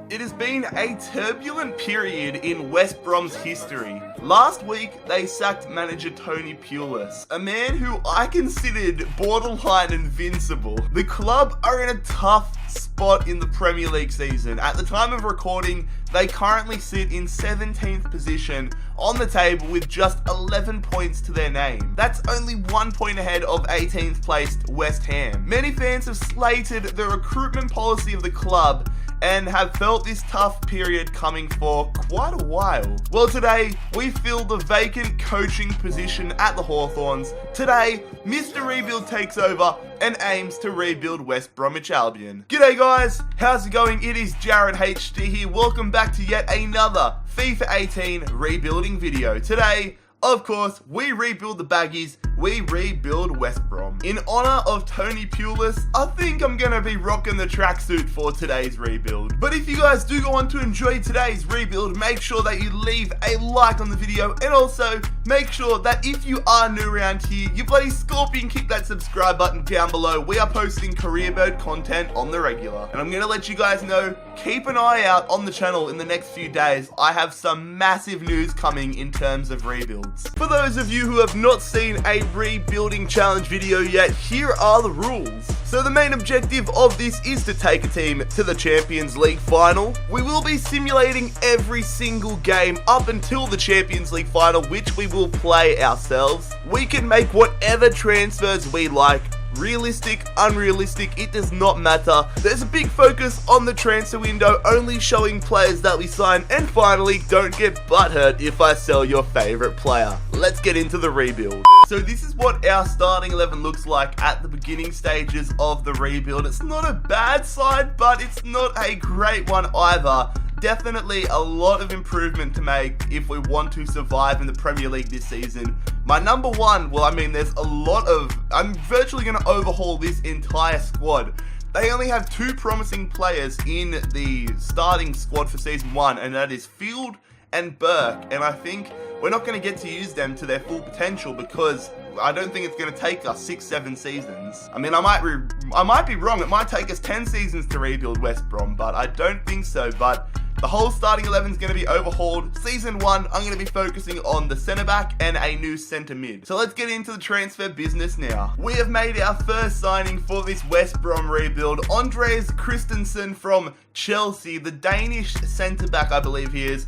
It has been a turbulent period in West Brom's history. Last week, they sacked manager Tony Pulis, a man who I considered borderline invincible. The club are in a tough spot in the Premier League season. At the time of recording, they currently sit in 17th position on the table with just 11 points to their name. That's only 1 point ahead of 18th placed West Ham. Many fans have slated the recruitment policy of the club and have felt this tough period coming for quite a while. Well, today, we fill the vacant coaching position at the Hawthorns. Today, Mr. Rebuild takes over and aims to rebuild West Bromwich Albion. G'day guys, how's it going? It is JarradHD here. Welcome back to yet another FIFA 18 rebuilding video. Today, of course, we rebuild the baggies, we rebuild West Brom. In honor of Tony Pulis, I think I'm gonna be rocking the tracksuit for today's rebuild. But if you guys do go on to enjoy today's rebuild, make sure that you leave a like on the video, and also make sure that if you are new around here, you bloody scorpion kick that subscribe button down below. We are posting career mode content on the regular. And I'm gonna let you guys know, keep an eye out on the channel in the next few days. I have some massive news coming in terms of rebuilds. For those of you who have not seen a rebuilding challenge video yet, here are the rules. So the main objective of this is to take a team to the Champions League final. We will be simulating every single game up until the Champions League final, which we will play ourselves. We can make whatever transfers we like. Realistic, unrealistic, it does not matter. There's a big focus on the transfer window, only showing players that we sign. And finally, don't get butthurt if I sell your favorite player. Let's get into the rebuild. So this is what our starting 11 looks like at the beginning stages of the rebuild. It's not a bad side, but it's not a great one either. Definitely a lot of improvement to make if we want to survive in the Premier League this season. My number one, well, I mean, there's a lot of, I'm virtually going to overhaul this entire squad. They only have two promising players in the starting squad for season 1, and that is Field and Burke. And I think we're not going to get to use them to their full potential because I don't think it's going to take us 6-7 seasons. I mean, I might be wrong. It might take us 10 seasons to rebuild West Brom, but I don't think so. But the whole starting 11 is going to be overhauled. Season 1, I'm going to be focusing on the centre back and a new centre mid. So let's get into the transfer business now. We have made our first signing for this West Brom rebuild. Andreas Christensen from Chelsea, the Danish centre back, I believe he is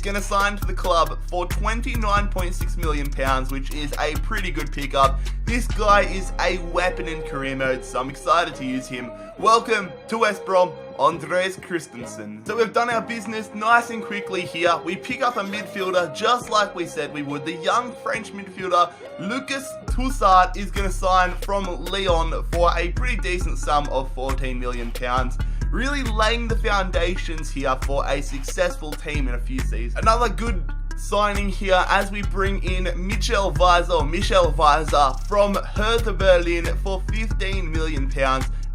going to sign for the club for £29.6 million, which is a pretty good pickup. This guy is a weapon in career mode, so I'm excited to use him. Welcome to West Brom, Andreas Christensen. So we've done our business nice and quickly here. We pick up a midfielder just like we said we would. The young French midfielder, Lucas Toussaint, is going to sign from Lyon for a pretty decent sum of £14 million. Really laying the foundations here for a successful team in a few seasons. Another good signing here as we bring in Michel Weiser from Hertha Berlin for £15 million.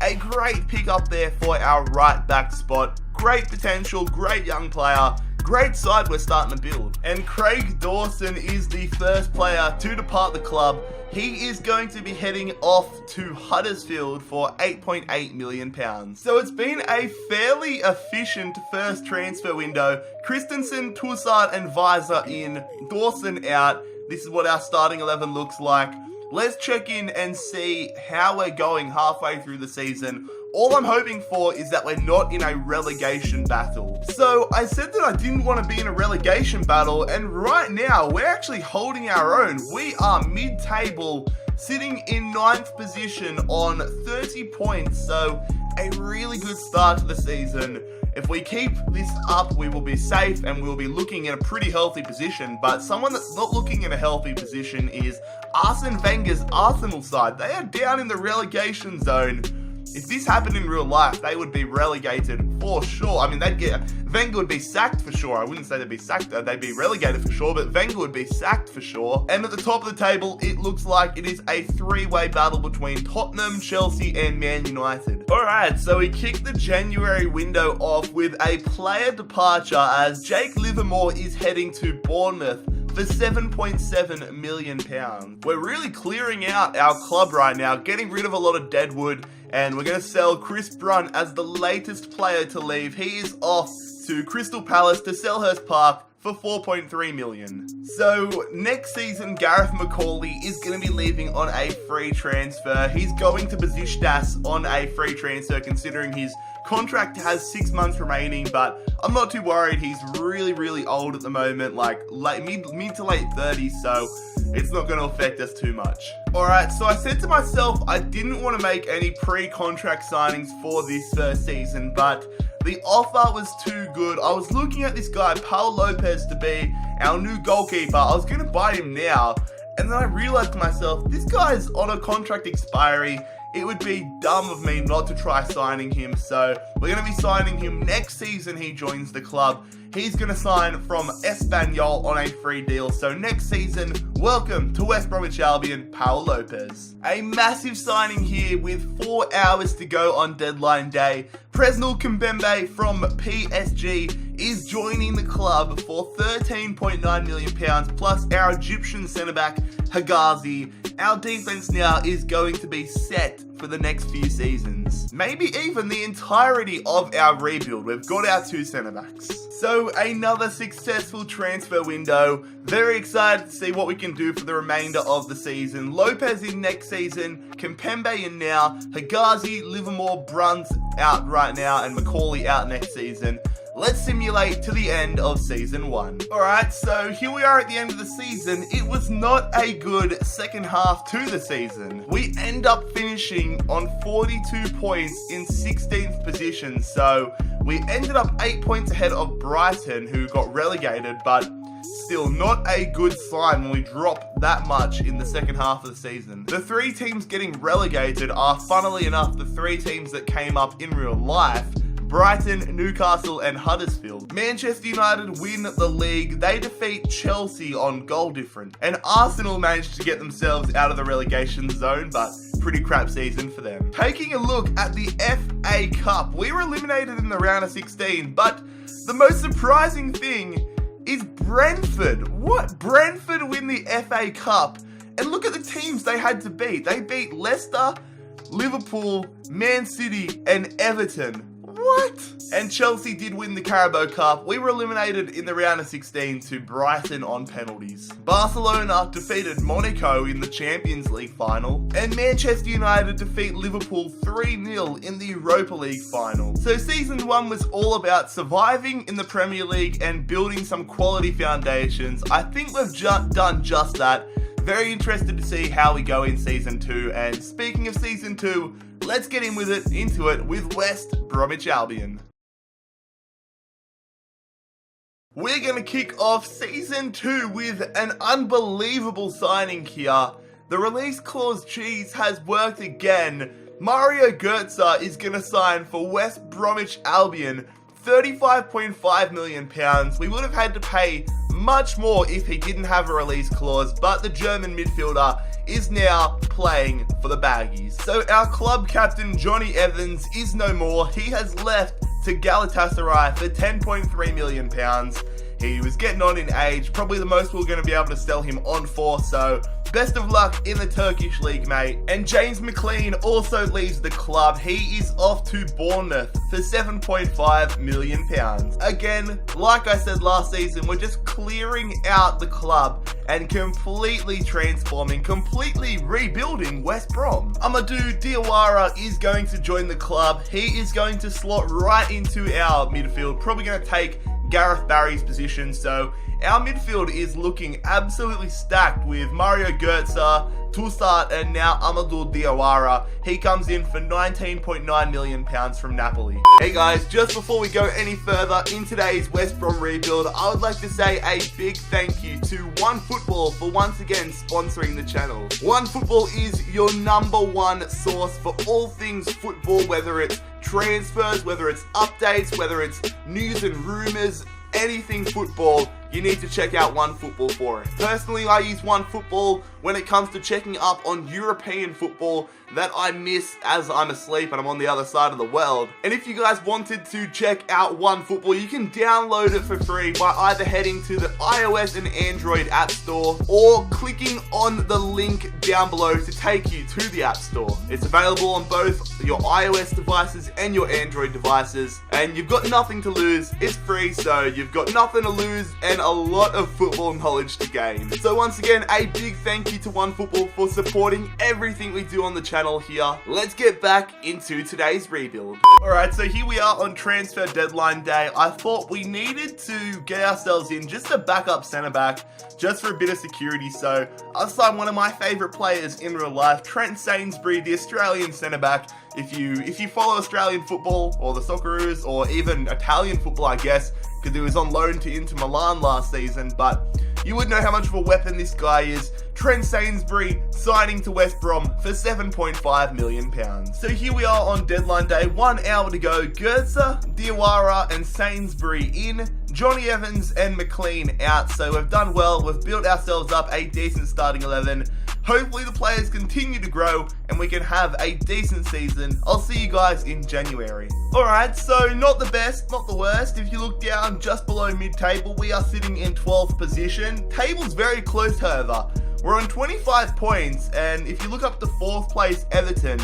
A great pickup there for our right back spot. Great potential, great young player. Great side we're starting to build. And Craig Dawson is the first player to depart the club. He is going to be heading off to Huddersfield for £8.8 million. So it's been a fairly efficient first transfer window. Christensen, Toussaint and Weiser in, Dawson out. This is what our starting 11 looks like. Let's check in and see how we're going halfway through the season. All I'm hoping for is that we're not in a relegation battle. So I said that I didn't want to be in a relegation battle, and right now we're actually holding our own. We are mid-table, sitting in 9th position on 30 points. So a really good start to the season. If we keep this up, we will be safe and we'll be looking in a pretty healthy position. But someone that's not looking in a healthy position is Arsene Wenger's Arsenal side. They are down in the relegation zone. If this happened in real life, they would be relegated for sure. I mean, Wenger would be sacked for sure. I wouldn't say they'd be sacked, they'd be relegated for sure, but Wenger would be sacked for sure. And at the top of the table, it looks like it is a three-way battle between Tottenham, Chelsea, and Man United. Alright, so we kick the January window off with a player departure as Jake Livermore is heading to Bournemouth for £7.7 million. We're really clearing out our club right now, getting rid of a lot of deadwood and we're going to sell Chris Brunt as the latest player to leave. He is off to Crystal Palace to Selhurst Park for 4.3 million. So next season, Gareth McCauley is going to be leaving on a free transfer. He's going to Besiktas on a free transfer, considering his contract has 6 months remaining, but I'm not too worried. He's really old at the moment, like mid to late 30s, so it's not going to affect us too much. Alright, so I said to myself I didn't want to make any pre-contract signings for this first season, but the offer was too good. I was looking at this guy, Paul Lopez, to be our new goalkeeper. I was going to buy him now, and then I realized to myself, this guy's on a contract expiry. It would be dumb of me not to try signing him, so we're going to be signing him next season he joins the club. He's going to sign from Espanyol on a free deal, so next season, welcome to West Bromwich Albion, Paul Lopez. A massive signing here with 4 hours to go on deadline day. Presnel Kimpembe from PSG is joining the club for £13.9 million, plus our Egyptian centre-back, Hegazi. Our defense now is going to be set for the next few seasons. Maybe even the entirety of our rebuild. We've got our 2 centre-backs. So another successful transfer window. Very excited to see what we can do for the remainder of the season. Lopez in next season, Kimpembe in now, Hegazi, Livermore, Brunt out right now, and McCauley out next season. Let's simulate to the end of season 1. Alright, so here we are at the end of the season. It was not a good second half to the season. We end up finishing on 42 points in 16th position, so we ended up 8 points ahead of Brighton, who got relegated, but still not a good sign when we drop that much in the second half of the season. The 3 teams getting relegated are, funnily enough, the 3 teams that came up in real life: Brighton, Newcastle and Huddersfield. Manchester United win the league. They defeat Chelsea on goal difference. And Arsenal managed to get themselves out of the relegation zone, but pretty crap season for them. Taking a look at the FA Cup, we were eliminated in the round of 16, but the most surprising thing is Brentford. What? Brentford win the FA Cup. And look at the teams they had to beat. They beat Leicester, Liverpool, Man City and Everton. What? And Chelsea did win the Carabao Cup. We were eliminated in the round of 16 to Brighton on penalties. Barcelona defeated Monaco in the Champions League final. And Manchester United defeat Liverpool 3-0 in the Europa League final. So season 1 was all about surviving in the Premier League and building some quality foundations. I think we've done just that. Very interested to see how we go in season 2. And speaking of season 2, let's get into it with West Bromwich Albion. We're going to kick off season 2 with an unbelievable signing here. The release clause cheese has worked again. Mario Götze is going to sign for West Bromwich Albion, £35.5 million. We would have had to pay much more if he didn't have a release clause, but the German midfielder is now playing for the Baggies. So our club captain Johnny Evans is no more. He has left to Galatasaray for £10.3 million. He was getting on in age, probably the most we're going to be able to sell him on for, so best of luck in the Turkish league, mate. And James McLean also leaves the club. He is off to Bournemouth for £7.5 million. Again, like I said last season, we're just clearing out the club and completely transforming, completely rebuilding West Brom. Amadou Diawara is going to join the club. He is going to slot right into our midfield, probably going to take Gareth Barry's position, so our midfield is looking absolutely stacked with Mario Götze, Toussaint and now Amadou Diawara. He comes in for £19.9 million from Napoli. Hey guys, just before we go any further in today's West Brom rebuild, I would like to say a big thank you to OneFootball for once again sponsoring the channel. OneFootball is your #1 source for all things football, whether it's transfers, whether it's updates, whether it's news and rumours, anything football. you need to check out OneFootball for it. Personally, I use OneFootball when it comes to checking up on European football that I miss as I'm asleep and I'm on the other side of the world. And if you guys wanted to check out OneFootball, you can download it for free by either heading to the iOS and Android App Store or clicking on the link down below to take you to the App Store. It's available on both your iOS devices and your Android devices, and you've got nothing to lose. It's free, so you've got nothing to lose and a lot of football knowledge to gain. So once again, a big thank you to OneFootball for supporting everything we do on the channel here. Let's get back into today's rebuild. Alright, so here we are on transfer deadline day. I thought we needed to get ourselves in just a backup centre back, just for a bit of security. So I've signed one of my favourite players in real life, Trent Sainsbury, the Australian centre back. If you follow Australian football or the Socceroos or even Italian football, I guess, because he was on loan to Inter Milan last season, but you would know how much of a weapon this guy is. Trent Sainsbury signing to West Brom for £7.5 million. So here we are on deadline day, 1 hour to go. Goetze, Diawara and Sainsbury in, Johnny Evans and McLean out. So we've done well, we've built ourselves up a decent starting 11. Hopefully the players continue to grow and we can have a decent season. I'll see you guys in January. Alright, so not the best, not the worst. If you look down just below mid-table, we are sitting in 12th position. Table's very close, however. We're on 25 points, and if you look up to 4th place Everton,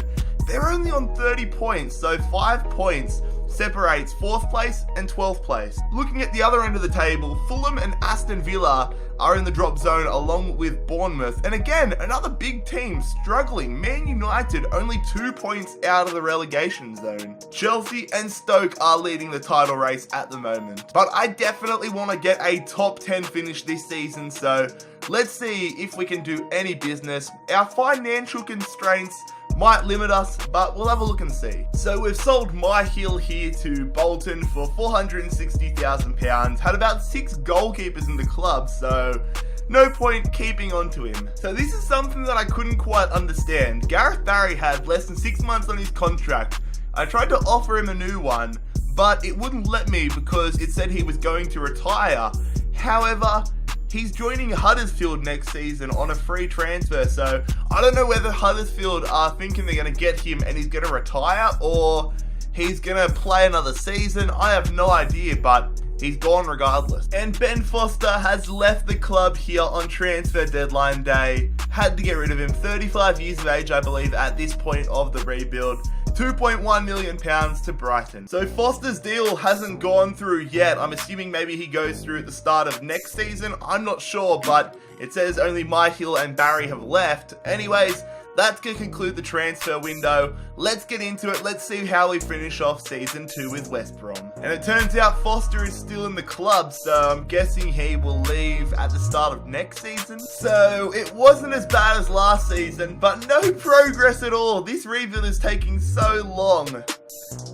they're only on 30 points, so 5 points separates 4th place and 12th place. Looking at the other end of the table, Fulham and Aston Villa are in the drop zone along with Bournemouth. And again, another big team struggling. Man United only 2 points out of the relegation zone. Chelsea and Stoke are leading the title race at the moment. But I definitely want to get a top 10 finish this season, so let's see if we can do any business. Our financial constraints might limit us, but we'll have a look and see. So we've sold my heel here to Bolton for £460,000. Had about 6 goalkeepers in the club, so no point keeping on to him. So this is something that I couldn't quite understand. Gareth Barry had less than 6 months on his contract. I tried to offer him a new one, but it wouldn't let me because it said he was going to retire. However, he's joining Huddersfield next season on a free transfer, so I don't know whether Huddersfield are thinking they're going to get him and he's going to retire or he's going to play another season. I have no idea, but he's gone regardless. And Ben Foster has left the club here on transfer deadline day. Had to get rid of him. 35 years of age, I believe, at this point of the rebuild. £2.1 million to Brighton. So Foster's deal hasn't gone through yet. I'm assuming maybe he goes through at the start of next season. I'm not sure, but it says only Myhill and Barry have left. Anyways, that's going to conclude the transfer window. Let's get into it. Let's see how we finish off Season 2 with West Brom. And it turns out Foster is still in the club, so I'm guessing he will leave at the start of next season. So it wasn't as bad as last season, but no progress at all. This rebuild is taking so long.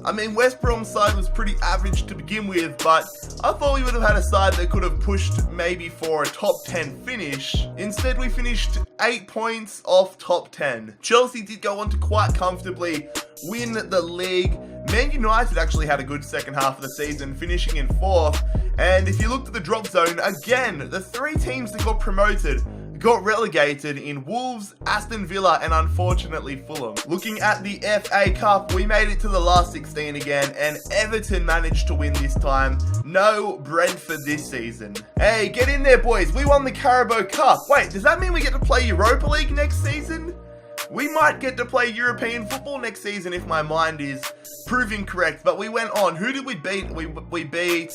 I mean, West Brom's side was pretty average to begin with, but I thought we would have had a side that could have pushed maybe for a top 10 finish. Instead, we finished 8 points off top 10. Chelsea did go on to quite comfortably win the league. Man United actually had a good second half of the season, finishing in 4th. And if you looked at the drop zone, again, the 3 teams that got promoted got relegated in Wolves, Aston Villa, and unfortunately Fulham. Looking at the FA Cup, we made it to the last 16 again, and Everton managed to win this time. No Brentford this season. Hey, get in there, boys. We won the Carabao Cup. Wait, does that mean we get to play Europa League next season? We might get to play European football next season if my mind is proving correct, but we went on. Who did we beat? We beat...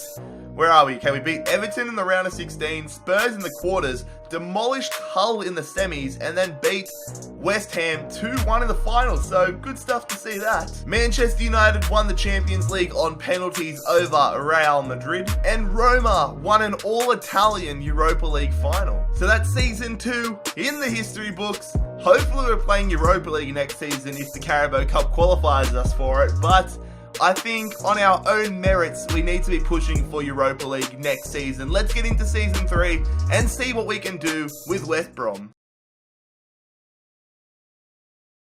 Where are we? Okay, we beat Everton in the round of 16, Spurs in the quarters, demolished Hull in the semis, and then beat West Ham 2-1 in the finals. So good stuff to see that. Manchester United won the Champions League on penalties over Real Madrid, and Roma won an all-Italian Europa League final. So that's Season 2 in the history books. Hopefully we're playing Europa League next season if the Carabao Cup qualifies us for it, but I think on our own merits, we need to be pushing for Europa League next season. Let's get into Season 3 and see what we can do with West Brom.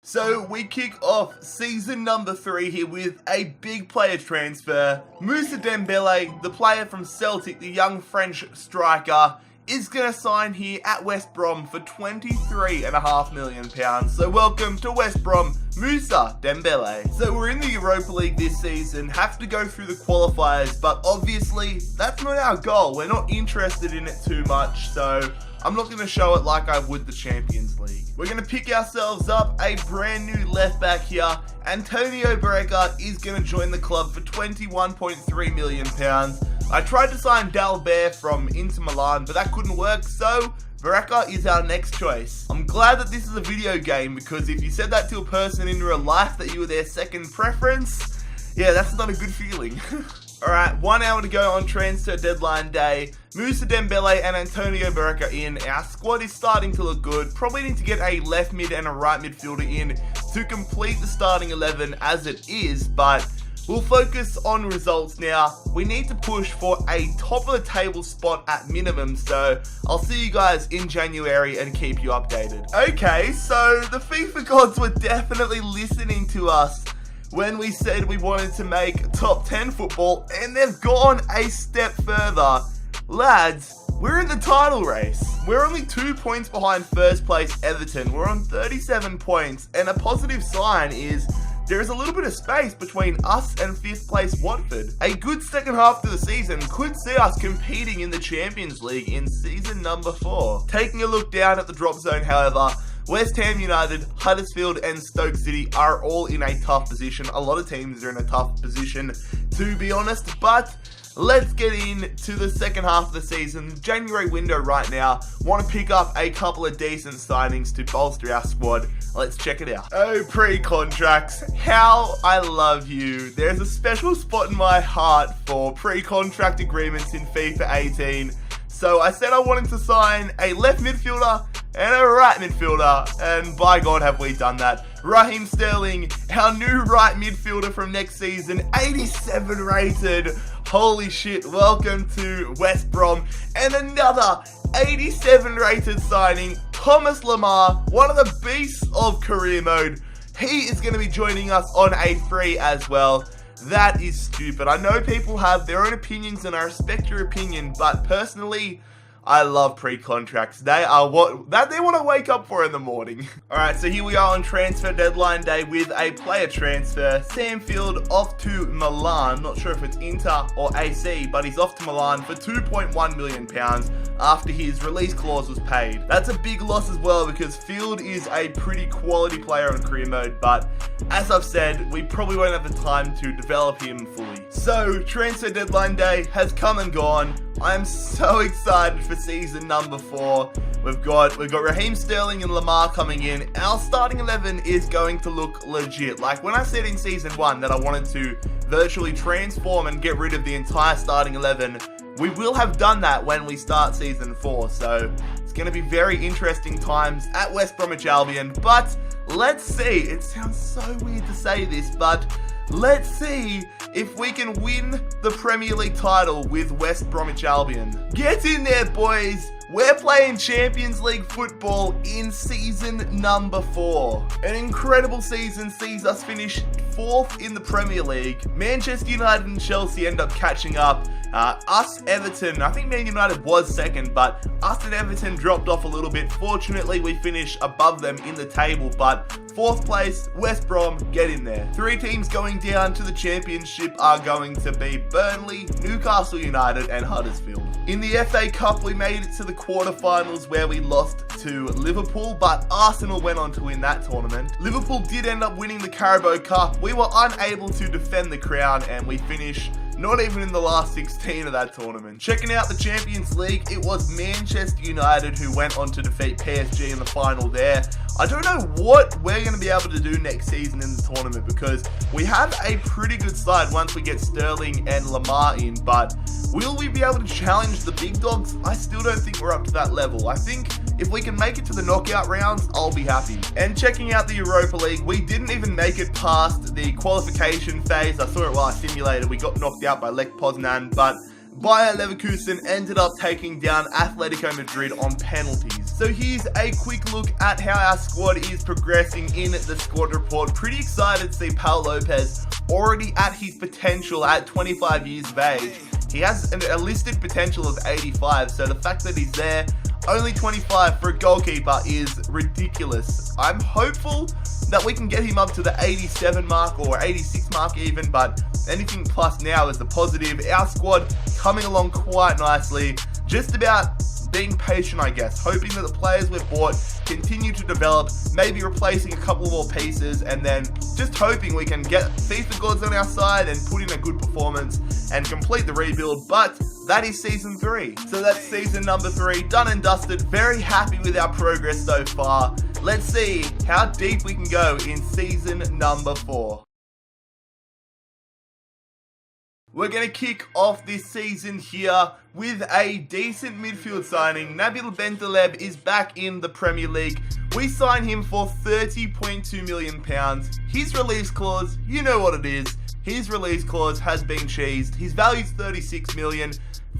So we kick off season number 3 here with a big player transfer. Moussa Dembele, the player from Celtic, the young French striker, is going to sign here at West Brom for £23.5 million. So welcome to West Brom, Moussa Dembele. So we're in the Europa League this season, have to go through the qualifiers, but obviously that's not our goal. We're not interested in it too much, so I'm not going to show it like I would the Champions League. We're going to pick ourselves up a brand new left back here. Antonio Barreca is going to join the club for £21.3 million. I tried to sign Dalbert from Inter Milan, but that couldn't work, so Barreca is our next choice. I'm glad that this is a video game, because if you said that to a person in real life that you were their second preference, yeah, that's not a good feeling. Alright, 1 hour to go on transfer deadline day. Moussa Dembele and Antonio Barreca in. Our squad is starting to look good. Probably need to get a left mid and a right midfielder in to complete the starting 11 as it is, but we'll focus on results now. We need to push for a top of the table spot at minimum, so I'll see you guys in January and keep you updated. Okay, so the FIFA gods were definitely listening to us when we said we wanted to make top 10 football, and they've gone a step further. Lads, we're in the title race. We're only 2 points behind first place Everton. We're on 37 points, and a positive sign is there is a little bit of space between us and 5th place Watford. A good second half to the season could see us competing in the Champions League in season number 4. Taking a look down at the drop zone, however, West Ham United, Huddersfield and Stoke City are all in a tough position. A lot of teams are in a tough position, to be honest, but let's get into the second half of the season. January window right now. Want to pick up a couple of decent signings to bolster our squad. Let's check it out. Oh, pre-contracts. How I love you. There's a special spot in my heart for pre-contract agreements in FIFA 18. So I said I wanted to sign a left midfielder and a right midfielder, and by God have we done that. Raheem Sterling, our new right midfielder from next season, 87 rated. Holy shit, welcome to West Brom. And another 87 rated signing, Thomas Lemar, one of the beasts of career mode. He is going to be joining us on a free as well. That is stupid. I know people have their own opinions and I respect your opinion, but personally, I love pre-contracts. They are what they want to wake up for in the morning. Alright, so here we are on transfer deadline day with a player transfer. Sam Field off to Milan. Not sure if it's Inter or AC, but he's off to Milan for £2.1 million after his release clause was paid. That's a big loss as well, because Field is a pretty quality player on career mode, but as I've said, we probably won't have the time to develop him fully. So, transfer deadline day has come and gone. I'm so excited for season number 4. We've got Raheem Sterling and Lemar coming in. Our starting 11 is going to look legit. Like when I said in season 1 that I wanted to virtually transform and get rid of the entire starting 11, we will have done that when we start season 4. So it's going to be very interesting times at West Bromwich Albion. But let's see. It sounds so weird to say this, but let's see if we can win the Premier League title with West Bromwich Albion. Get in there, boys. We're playing Champions League football in season number 4. An incredible season sees us finish 4th in the Premier League. Manchester United and Chelsea end up catching up. Us, Everton, I think Man United was second, but us and Everton dropped off a little bit. Fortunately, we finish above them in the table, but 4th place, West Brom, get in there. 3 teams going down to the Championship are going to be Burnley, Newcastle United and Huddersfield. In the FA Cup, we made it to the quarterfinals where we lost to Liverpool, but Arsenal went on to win that tournament. Liverpool did end up winning the Carabao Cup. We were unable to defend the crown and we finished not even in the last 16 of that tournament. Checking out the Champions League, it was Manchester United who went on to defeat PSG in the final there. I don't know what we're going to be able to do next season in the tournament, because we have a pretty good side once we get Sterling and Lemar in, but will we be able to challenge the big dogs? I still don't think we're up to that level. I think if we can make it to the knockout rounds, I'll be happy. And checking out the Europa League, we didn't even make it past the qualification phase. I saw it while I simulated. We got knocked out by Lech Poznan, but Bayer Leverkusen ended up taking down Atletico Madrid on penalties. So here's a quick look at how our squad is progressing in the squad report. Pretty excited to see Pau Lopez already at his potential at 25 years of age. He has a listed potential of 85, so the fact that he's there, only 25 for a goalkeeper, is ridiculous. I'm hopeful that we can get him up to the 87 mark or 86 mark even, but anything plus now is the positive. Our squad coming along quite nicely, just about being patient, I guess, hoping that the players we've bought continue to develop, maybe replacing a couple more pieces, and then just hoping we can get FIFA gods on our side and put in a good performance and complete the rebuild. But that is season 3. So that's season number 3, done and dusted. Very happy with our progress so far. Let's see how deep we can go in season number 4. We're going to kick off this season here with a decent midfield signing. Nabil Bentaleb is back in the Premier League. We signed him for £30.2 million. His release clause, you know what it is. His release clause has been cheesed. His value is 36 million.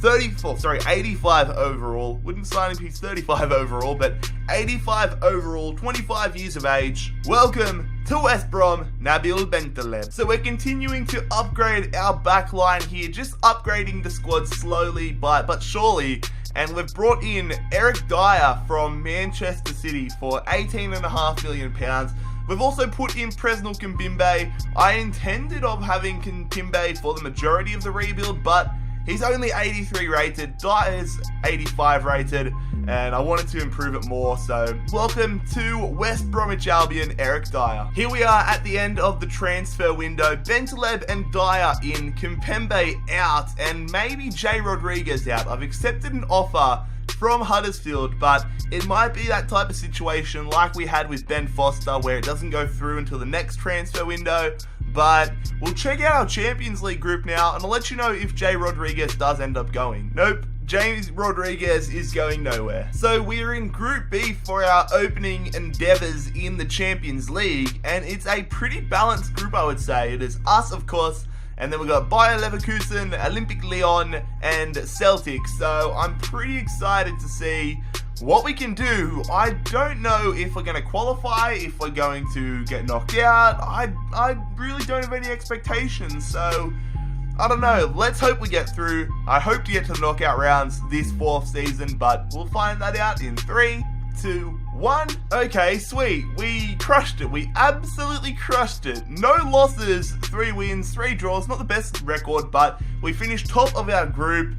85 overall. Wouldn't sign him, he's 35 overall, but 85 overall, 25 years of age. Welcome to West Brom, Nabil Bentaleb. So we're continuing to upgrade our back line here, just upgrading the squad slowly but surely. And we've brought in Eric Dyer from Manchester City for £18.5 million. We've also put in Presnel Kimpembe. I intended of having Kimpembe for the majority of the rebuild, but he's only 83 rated, Dyer's 85 rated, and I wanted to improve it more, so welcome to West Bromwich Albion, Eric Dyer. Here we are at the end of the transfer window. Bentaleb and Dyer in, Kimpembe out, and maybe Jay Rodriguez out. I've accepted an offer from Huddersfield, but it might be that type of situation like we had with Ben Foster, where it doesn't go through until the next transfer window. But we'll check out our Champions League group now, and I'll let you know if Jay Rodriguez does end up going. Nope, James Rodriguez is going nowhere. So we're in Group B for our opening endeavours in the Champions League, and it's a pretty balanced group, I would say. It is us, of course, and then we've got Bayer Leverkusen, Olympic Lyon, and Celtic. So I'm pretty excited to see what we can do. I don't know if we're going to qualify, if we're going to get knocked out. I really don't have any expectations, so I don't know. Let's hope we get through. I hope to get to the knockout rounds this 4th season, but we'll find that out in 3, 2, 1. Okay, sweet. We crushed it. We absolutely crushed it. No losses, 3 wins, 3 draws. Not the best record, but we finished top of our group.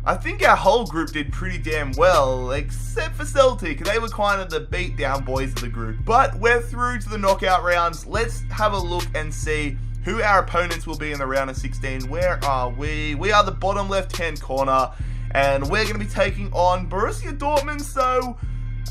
I think our whole group did pretty damn well, except for Celtic. They were kind of the beat-down boys of the group. But we're through to the knockout rounds. Let's have a look and see who our opponents will be in the round of 16. Where are we? We are the bottom left-hand corner, and we're going to be taking on Borussia Dortmund, so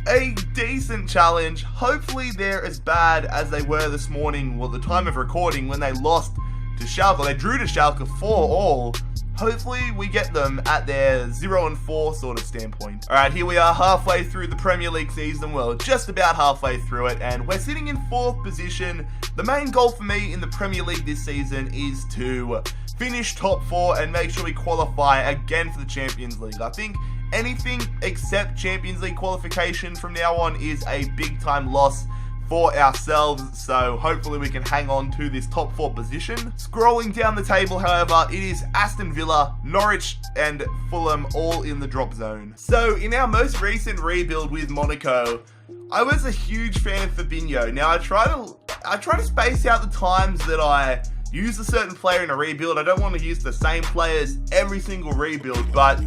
a decent challenge. Hopefully they're as bad as they were this morning, well, at the time of recording, when they lost to Schalke. They drew to Schalke 4-4. Hopefully we get them at their 0-4 sort of standpoint. Alright, here we are halfway through the Premier League season. Well, just about halfway through it, and we're sitting in 4th position. The main goal for me in the Premier League this season is to finish top 4 and make sure we qualify again for the Champions League. I think anything except Champions League qualification from now on is a big time loss for ourselves, so hopefully we can hang on to this top 4 position. Scrolling down the table, however, it is Aston Villa, Norwich, and Fulham all in the drop zone. So in our most recent rebuild with Monaco, I was a huge fan of Fabinho. Now I try to space out the times that I use a certain player in a rebuild. I don't want to use the same players every single rebuild, but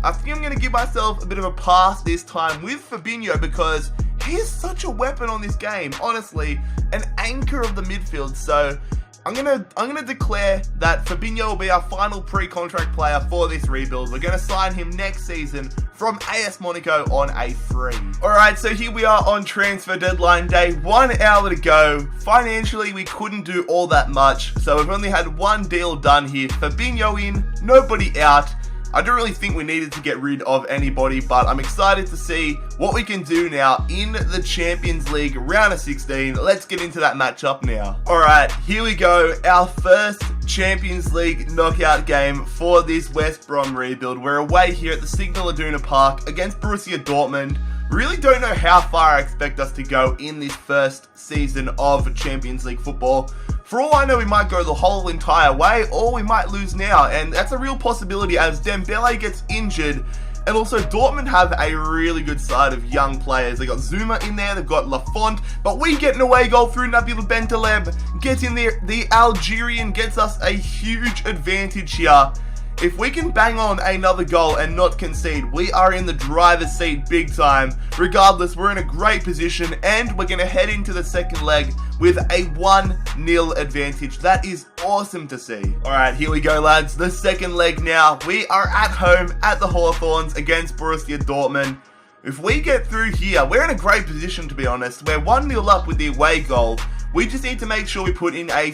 I think I'm going to give myself a bit of a pass this time with Fabinho, because he is such a weapon on this game, honestly, an anchor of the midfield. So I'm gonna declare that Fabinho will be our final pre-contract player for this rebuild. We're gonna sign him next season from AS Monaco on a free. Alright, so here we are on transfer deadline day, 1 hour to go. Financially, we couldn't do all that much, so we've only had one deal done here. Fabinho in, nobody out. I don't really think we needed to get rid of anybody, but I'm excited to see what we can do now in the Champions League round of 16. Let's get into that matchup now. Alright, here we go. Our first Champions League knockout game for this West Brom rebuild. We're away here at the Signal Iduna Park against Borussia Dortmund. Really don't know how far I expect us to go in this first season of Champions League football. For all I know, we might go the whole entire way, or we might lose now, and that's a real possibility as Dembele gets injured. And also, Dortmund have a really good side of young players. They got Zuma in there, they've got Lafont, but we get an away goal through Nabil Bentaleb. Gets in there, the Algerian gets us a huge advantage here. If we can bang on another goal and not concede, we are in the driver's seat big time. Regardless, we're in a great position, and we're going to head into the second leg with a 1-0 advantage. That is awesome to see. Alright, here we go, lads. The second leg now. We are at home at the Hawthorns against Borussia Dortmund. If we get through here, we're in a great position, to be honest. We're 1-0 up with the away goal. We just need to make sure we put in a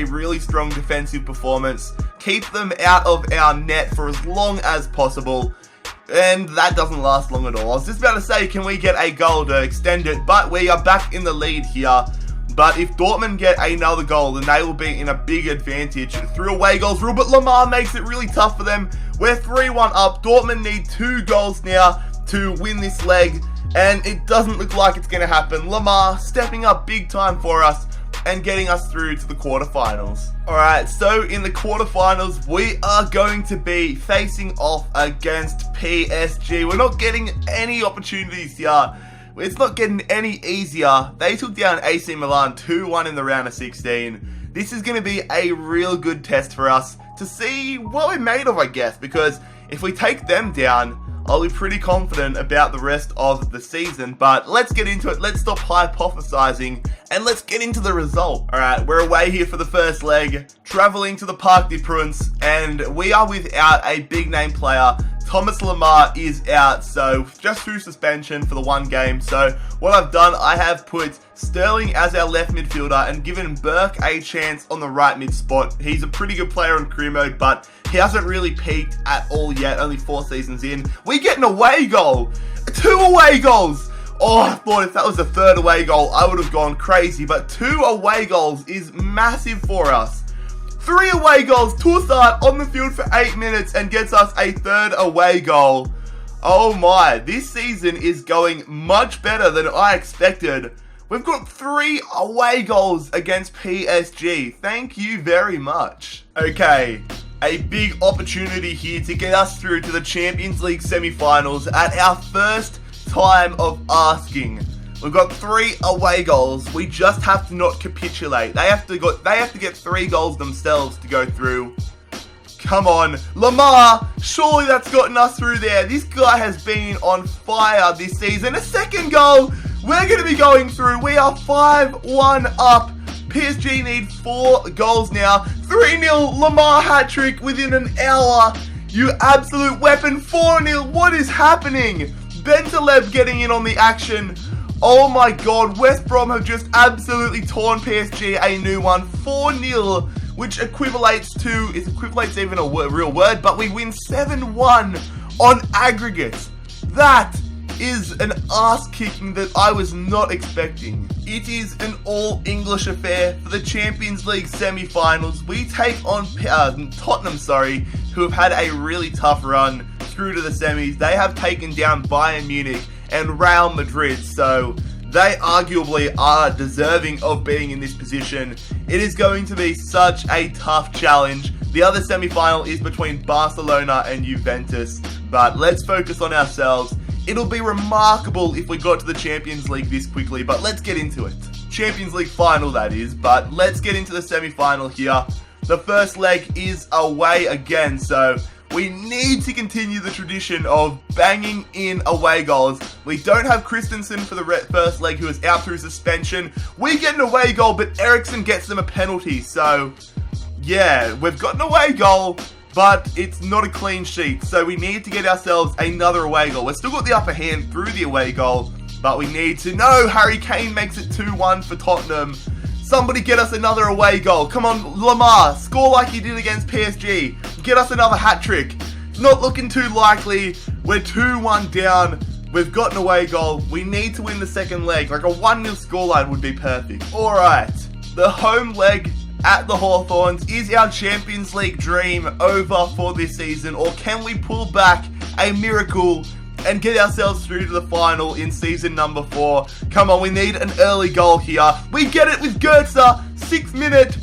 really strong defensive performance. Keep them out of our net for as long as possible. And that doesn't last long at all. I was just about to say, can we get a goal to extend it? But we are back in the lead here. But if Dortmund get another goal, then they will be in a big advantage through away goals rule. But Lamar makes it really tough for them. We're 3-1 up. Dortmund need 2 goals now to win this leg. And it doesn't look like it's going to happen. Lamar stepping up big time for us and getting us through to the quarterfinals. Alright, so in the quarterfinals, we are going to be facing off against PSG. We're not getting any opportunities here. It's not getting any easier. They took down AC Milan 2-1 in the round of 16. This is going to be a real good test for us to see what we're made of, I guess, because if we take them down, I'll be pretty confident about the rest of the season. But let's get into it. Let's stop hypothesizing and let's get into the result. Alright, we're away here for the first leg, traveling to the Parc des Princes, and we are without a big name player. Thomas Lemar is out, so just through suspension for the one game. So what I've done, I have put Sterling as our left midfielder and given Burke a chance on the right mid spot. He's a pretty good player in career mode, but he hasn't really peaked at all yet, only 4 seasons in. We get an away goal! 2 away goals! Oh, I thought if that was the 3rd away goal, I would have gone crazy, but 2 away goals is massive for us. 3 away goals, Toussaint on the field for 8 minutes and gets us a 3rd away goal. Oh my, this season is going much better than I expected. We've got 3 away goals against PSG. Thank you very much. Okay, a big opportunity here to get us through to the Champions League semi-finals at our first time of asking. We've got 3 away goals. We just have to not capitulate. They have to get 3 goals themselves to go through. Come on, Lamar. Surely that's gotten us through there. This guy has been on fire this season. A 2nd goal. We're going to be going through. We are 5-1 up. PSG need 4 goals now. 3-0 Lamar hat-trick within an hour. You absolute weapon. 4-0. What is happening? Bentaleb getting in on the action. Oh my god, West Brom have just absolutely torn PSG a new one. 4-0, which equivalates even a real word, but we win 7-1 on aggregate. That is an ass-kicking that I was not expecting. It is an all-English affair for the Champions League semi-finals. We take on Tottenham, who have had a really tough run through to the semis. They have taken down Bayern Munich and Real Madrid, so they arguably are deserving of being in this position. It is going to be such a tough challenge. The other semi-final is between Barcelona and Juventus, but let's focus on ourselves. It'll be remarkable if we got to the Champions League this quickly, but let's get into it. Champions League final, that is, but let's get into the semi-final here. The first leg is away again, so we need to continue the tradition of banging in away goals. We don't have Christensen for the first leg, who is out through suspension. We get an away goal, but Eriksson gets them a penalty. So, yeah, we've got an away goal, but it's not a clean sheet. So we need to get ourselves another away goal. We've still got the upper hand through the away goal, but we need to... No, Harry Kane makes it 2-1 for Tottenham. Somebody get us another away goal. Come on, Lamar. Score like you did against PSG. Get us another hat-trick. Not looking too likely. We're 2-1 down. We've got an away goal. We need to win the second leg. Like a 1-0 scoreline would be perfect. Alright. The home leg at the Hawthorns. Is our Champions League dream over for this season? Or can we pull back a miracle and get ourselves through to the final in season number 4. Come on, we need an early goal here. We get it with Goetze, 6th minute.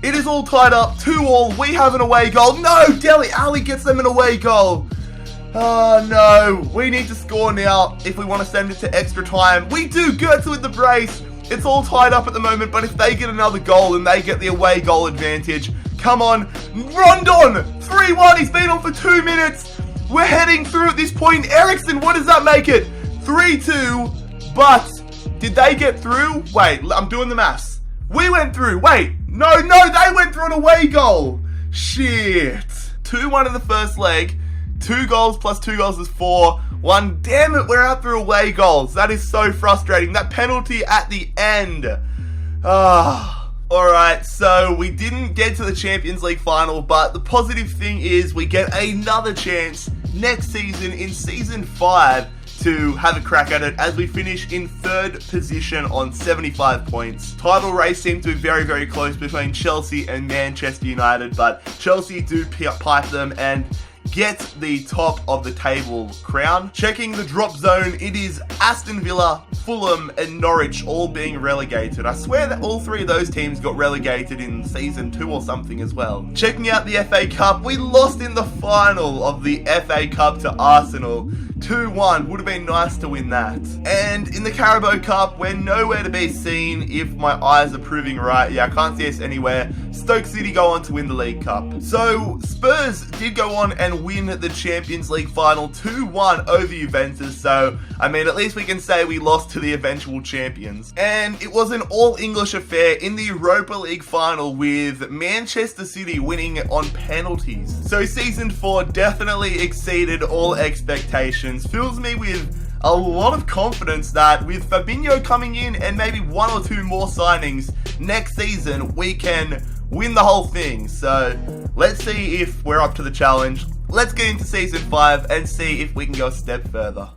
It is all tied up, 2-2. We have an away goal. No, Dele Alli gets them an away goal. Oh no, we need to score now if we want to send it to extra time. We do, Goetze with the brace. It's all tied up at the moment, but if they get another goal and they get the away goal advantage, come on, Rondon, 3-1, he's been on for 2 minutes. We're heading through at this point. Eriksson, what does that make it? 3-2, but did they get through? Wait, I'm doing the maths. We went through, wait, no, they went through an away goal. Shit. 2-1 in the first leg. 2 goals plus 2 goals is 4-1. Damn it, we're out through away goals. That is so frustrating. That penalty at the end. Alright, so we didn't get to the Champions League final, but the positive thing is we get another chance next season in season 5 to have a crack at it as we finish in 3rd position on 75 points. Title race seemed to be very, very close between Chelsea and Manchester United, but Chelsea do pipe them and get the top of the table crown. Checking the drop zone, it is Aston Villa, Fulham and Norwich all being relegated. I swear that all 3 of those teams got relegated in season 2 or something as well. Checking out the FA Cup, we lost in the final of the FA Cup to Arsenal. 2-1, would have been nice to win that. And in the Carabao Cup, we're nowhere to be seen if my eyes are proving right. Yeah, I can't see us anywhere. Stoke City go on to win the League Cup. So Spurs did go on and win the Champions League final 2-1 over Juventus. So, I mean, at least we can say we lost to the eventual champions. And it was an all-English affair in the Europa League final with Manchester City winning on penalties. So season 4 definitely exceeded all expectations. Fills me with a lot of confidence that with Fabinho coming in and maybe 1 or 2 more signings next season, we can win the whole thing. So let's see if we're up to the challenge. Let's get into season 5 and see if we can go a step further.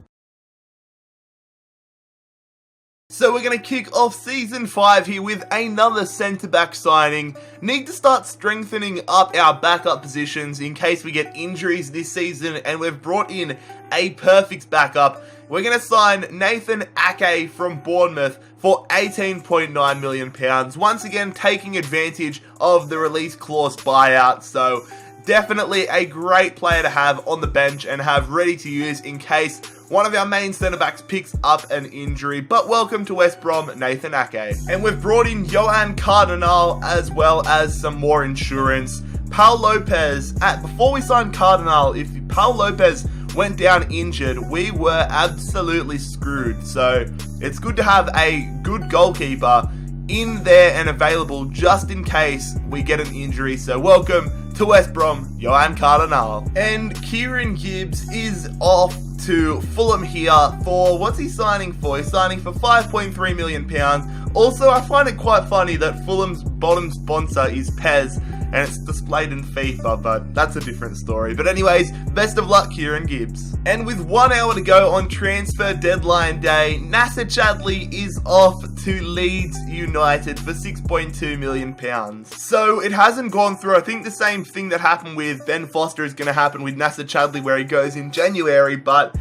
So we're going to kick off season 5 here with another centre-back signing. Need to start strengthening up our backup positions in case we get injuries this season, and we've brought in a perfect backup. We're going to sign Nathan Ake from Bournemouth for £18.9 million. Once again, taking advantage of the release clause buyout. So definitely a great player to have on the bench and have ready to use in case one of our main centre-backs picks up an injury. But welcome to West Brom, Nathan Ake. And we've brought in Johan Cardinal as well as some more insurance. Paul Lopez, before we signed Cardinal, if Paul Lopez went down injured, we were absolutely screwed. So it's good to have a good goalkeeper in there and available just in case we get an injury. So welcome to West Brom, Johan Cardinal. And Kieran Gibbs is off to Fulham here for, what's he signing for? He's signing for £5.3 million. Also, I find it quite funny that Fulham's bottom sponsor is Pez, and it's displayed in FIFA, but that's a different story. But anyways, best of luck, Kieran Gibbs. And with 1 hour to go on transfer deadline day, Nasser Chadli is off to Leeds United for £6.2 million. So it hasn't gone through. I think the same thing that happened with Ben Foster is going to happen with Nasser Chadli, where he goes in January, but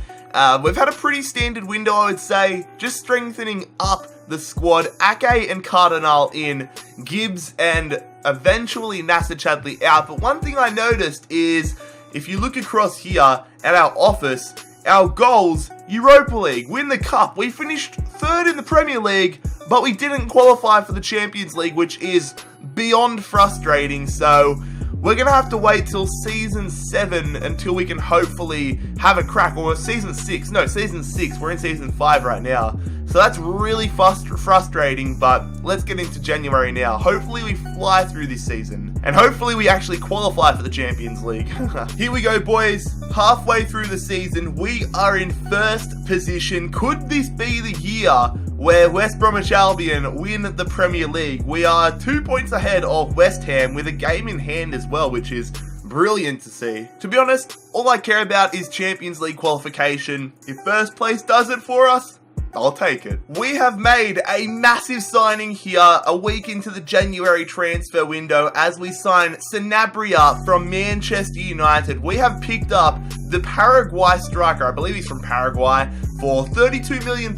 we've had a pretty standard window, I would say, just strengthening up the squad. Ake and Cardinal in, Gibbs and eventually Nasser Chadli out. But one thing I noticed is, if you look across here at our office, our goals, Europa League, win the Cup. We finished 3rd in the Premier League, but we didn't qualify for the Champions League, which is beyond frustrating. So we're going to have to wait till season 7 until we can hopefully have a crack. Or season 6. No, season 6. We're in season 5 right now. So that's really frustrating, but let's get into January now. Hopefully we fly through this season. And hopefully we actually qualify for the Champions League. Here we go, boys. Halfway through the season, we are in 1st position. Could this be the year where West Bromwich Albion win the Premier League? We are 2 points ahead of West Ham with a game in hand as well, which is brilliant to see. To be honest, all I care about is Champions League qualification. If first place does it for us, I'll take it. We have made a massive signing here a week into the January transfer window as we sign Sanabria from Manchester United. We have picked up the Paraguay striker, I believe he's from Paraguay, for £32 million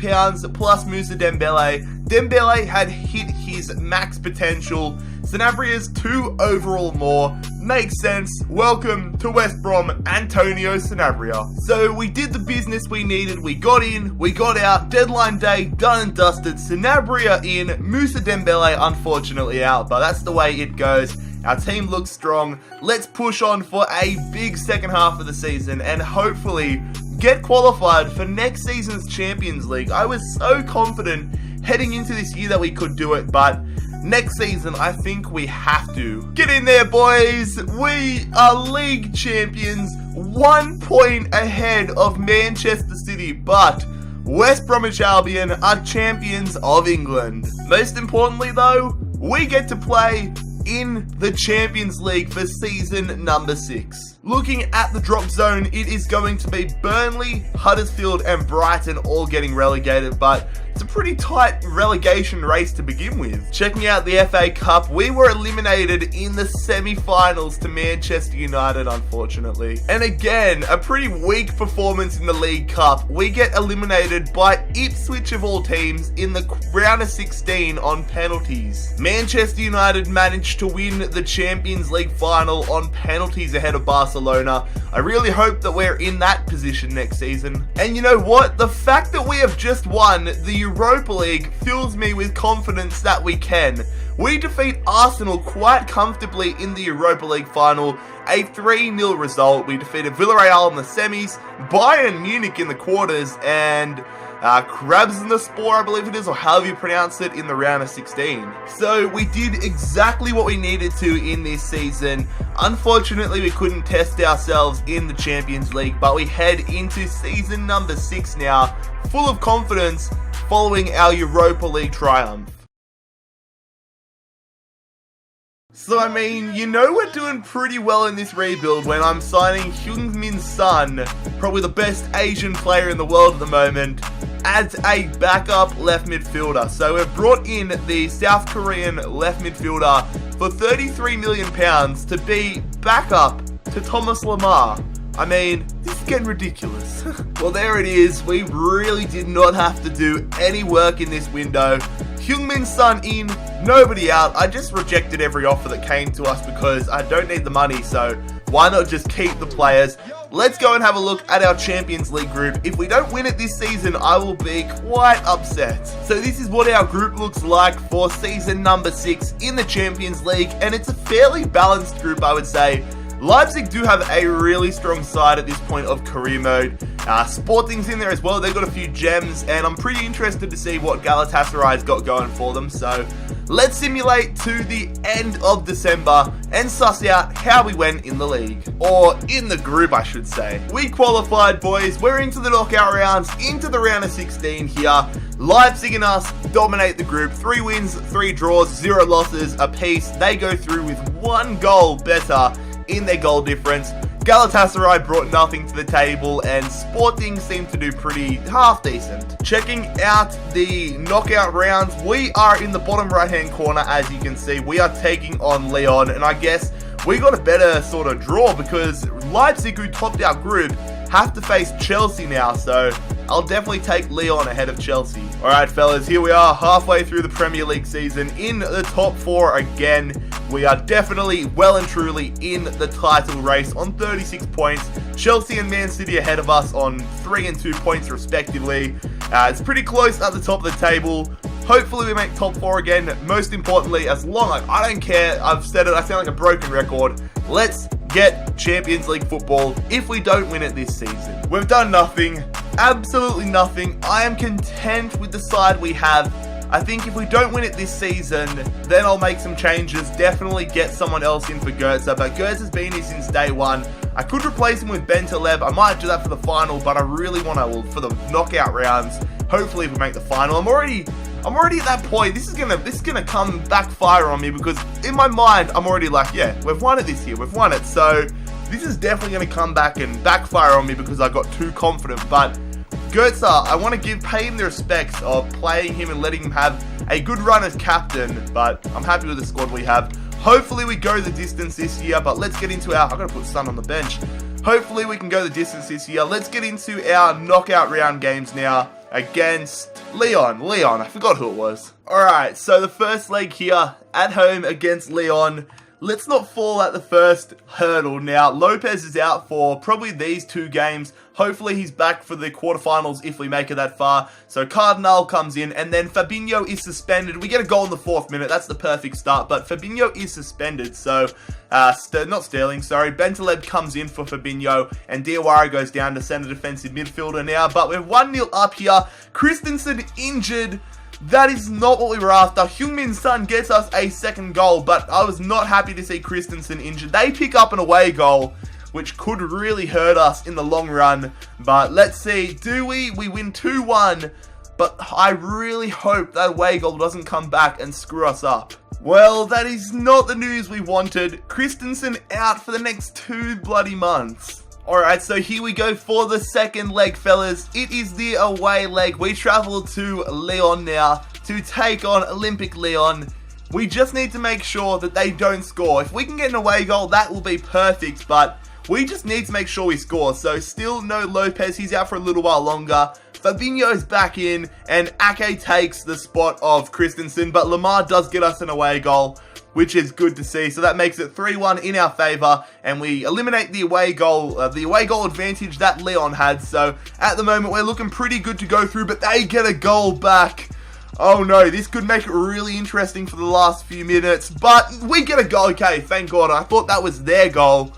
plus Moussa Dembele. Dembele had hit his max potential. Sanabria's 2 overall more. Makes sense. Welcome to West Brom, Antonio Sanabria. So we did the business we needed. We got in, we got out. Deadline day, done and dusted. Sanabria in, Moussa Dembele unfortunately out, but that's the way it goes. Our team looks strong. Let's push on for a big second half of the season and hopefully get qualified for next season's Champions League. I was so confident heading into this year that we could do it, but next season, I think we have to. Get in there, boys. We are league champions, 1 point ahead of Manchester City, but West Bromwich Albion are champions of England. Most importantly, though, we get to play in the Champions League for season number 6. Looking at the drop zone, it is going to be Burnley, Huddersfield and Brighton all getting relegated, but it's a pretty tight relegation race to begin with. Checking out the FA Cup, we were eliminated in the semi-finals to Manchester United, unfortunately. And again, a pretty weak performance in the League Cup. We get eliminated by Ipswich of all teams in the round of 16 on penalties. Manchester United managed to win the Champions League final on penalties ahead of Barcelona. I really hope that we're in that position next season. And you know what? The fact that we have just won the Europa League fills me with confidence that we can. We defeat Arsenal quite comfortably in the Europa League final, a 3-0 result. We defeated Villarreal in the semis, Bayern Munich in the quarters, and Krabsnaspor, I believe it is, or however you pronounce it, in the round of 16. So we did exactly what we needed to in this season. Unfortunately, we couldn't test ourselves in the Champions League, but we head into season number 6 now, full of confidence following our Europa League triumph. So I mean, you know we're doing pretty well in this rebuild when I'm signing Heung-min Son, probably the best Asian player in the world at the moment, as a backup left midfielder. So we've brought in the South Korean left midfielder for £33 million to be backup to Thomas Lemar. I mean, this is getting ridiculous. Well, there it is. We really did not have to do any work in this window. Heung-min Son in, nobody out. I just rejected every offer that came to us because I don't need the money, so why not just keep the players? Let's go and have a look at our Champions League group. If we don't win it this season, I will be quite upset. So this is what our group looks like for season number 6 in the Champions League, and it's a fairly balanced group, I would say. Leipzig do have a really strong side at this point of career mode. Sporting's in there as well. They've got a few gems, and I'm pretty interested to see what Galatasaray's got going for them. So let's simulate to the end of December and suss out how we went in the league. Or in the group, I should say. We qualified, boys. We're into the knockout rounds, into the round of 16 here. Leipzig and us dominate the group. 3 wins, 3 draws, 0 losses apiece. They go through with 1 goal better in their goal difference. Galatasaray brought nothing to the table, and Sporting seemed to do pretty half decent. Checking out the knockout rounds, we are in the bottom right hand corner. As you can see, we are taking on Lyon, and I guess we got a better sort of draw because Leipzig, who topped our group, have to face Chelsea now, so I'll definitely take Lyon ahead of Chelsea. Alright fellas, here we are halfway through the Premier League season in the top 4 again. We are definitely well and truly in the title race on 36 points. Chelsea and Man City ahead of us on 3 and 2 points respectively. It's pretty close at the top of the table. Hopefully we make top 4 again. Most importantly, as long as I don't care, I've said it, I sound like a broken record. Let's get Champions League football if we don't win it this season. We've done nothing, absolutely nothing. I am content with the side we have. I think if we don't win it this season, then I'll make some changes. Definitely get someone else in for Goetze, but Goetze has been here since day 1. I could replace him with Ben Taleb. I might do that for the final, but I really want to, for the knockout rounds. Hopefully, if we make the final, I'm already at that point. This is gonna come backfire on me because in my mind, I'm already like, yeah, we've won it this year. We've won it. So this is definitely gonna come back and backfire on me because I got too confident. But Goetze, I want to pay him the respects of playing him and letting him have a good run as captain, but I'm happy with the squad we have. Hopefully we go the distance this year, but let's get into our, I've got to put Son on the bench. Hopefully we can go the distance this year. Let's get into our knockout round games now against Leon, I forgot who it was. Alright, so the first leg here at home against Leon. Let's not fall at the first hurdle now. Lopez is out for probably these 2 games. Hopefully he's back for the quarterfinals if we make it that far. So Cardinal comes in, and then Fabinho is suspended. We get a goal in the 4th minute. That's the perfect start, but Fabinho is suspended. So, not Sterling, sorry. Bentaleb comes in for Fabinho, and Diawara goes down to center defensive midfielder now. But we're 1-0 up here. Christensen injured. That is not what we were after. Heung-min Son gets us a 2nd goal, but I was not happy to see Christensen injured. They pick up an away goal, which could really hurt us in the long run. But let's see. Do we? We win 2-1, but I really hope that away goal doesn't come back and screw us up. Well, that is not the news we wanted. Christensen out for the next 2 bloody months. Alright, so here we go for the second leg, fellas. It is the away leg. We travel to Lyon now to take on Olympic Lyon. We just need to make sure that they don't score. If we can get an away goal, that will be perfect, but we just need to make sure we score. So still no Lopez. He's out for a little while longer. Fabinho's back in, and Ake takes the spot of Christensen, but Lamar does get us an away goal, which is good to see. So that makes it 3-1 in our favour, and we eliminate the away goal advantage that Leon had. So at the moment, we're looking pretty good to go through, but they get a goal back. Oh no, this could make it really interesting for the last few minutes, but we get a goal. Okay, thank God. I thought that was their goal,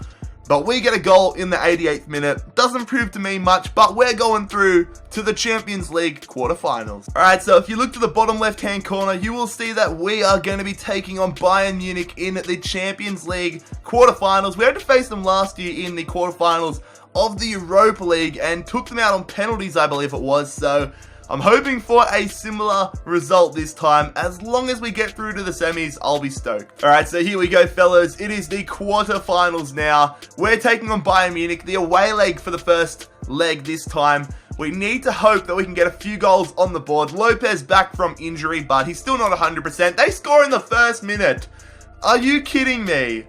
but we get a goal in the 88th minute. Doesn't prove to me much, but we're going through to the Champions League quarterfinals. Alright, so if you look to the bottom left-hand corner, you will see that we are going to be taking on Bayern Munich in the Champions League quarterfinals. We had to face them last year in the quarterfinals of the Europa League and took them out on penalties, I believe it was. So I'm hoping for a similar result this time. As long as we get through to the semis, I'll be stoked. Alright, so here we go, fellas. It is the quarterfinals now. We're taking on Bayern Munich, the away leg for the first leg this time. We need to hope that we can get a few goals on the board. Lopez back from injury, but he's still not 100%. They score in the 1st minute. Are you kidding me?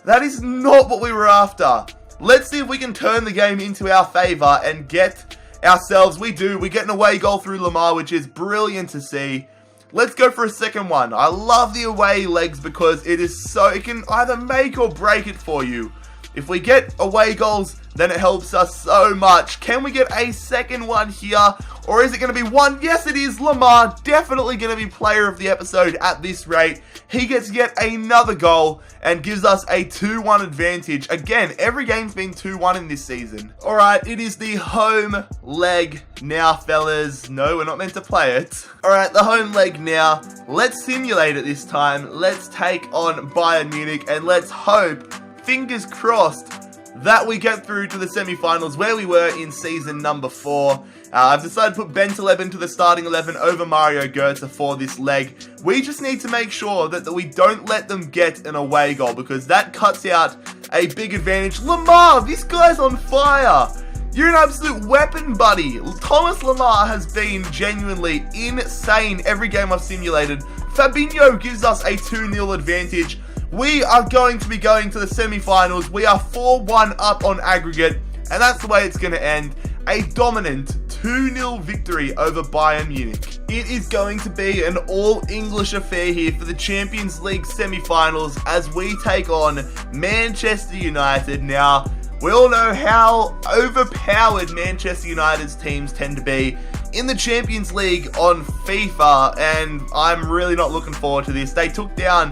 That is not what we were after. Let's see if we can turn the game into our favour and get ourselves. We get an away goal through Lamar, which is brilliant to see. Let's go for a second one. I love the away legs because it can either make or break it for you. If we get away goals, then it helps us so much. Can we get a second one here? Or is it going to be one? Yes, it is. Lamar, definitely going to be player of the episode at this rate. He gets yet another goal and gives us a 2-1 advantage. Again, every game's been 2-1 in this season. Alright, it is the home leg now, fellas. No, we're not meant to play it. Alright, the home leg now. Let's simulate it this time. Let's take on Bayern Munich and let's hope, fingers crossed, that we get through to the semi-finals where we were in season number 4. I've decided to put Bentaleb into the starting 11 over Mario Götze for this leg. We just need to make sure that we don't let them get an away goal because that cuts out a big advantage. Lamar, this guy's on fire. You're an absolute weapon, buddy. Thomas Lamar has been genuinely insane every game I've simulated. Fabinho gives us a 2-0 advantage. We are going to be going to the semi-finals. We are 4-1 up on aggregate, and that's the way it's going to end. A dominant 2-0 victory over Bayern Munich. It is going to be an all-English affair here for the Champions League semi-finals as we take on Manchester United. Now, we all know how overpowered Manchester United's teams tend to be in the Champions League on FIFA, and I'm really not looking forward to this. They took down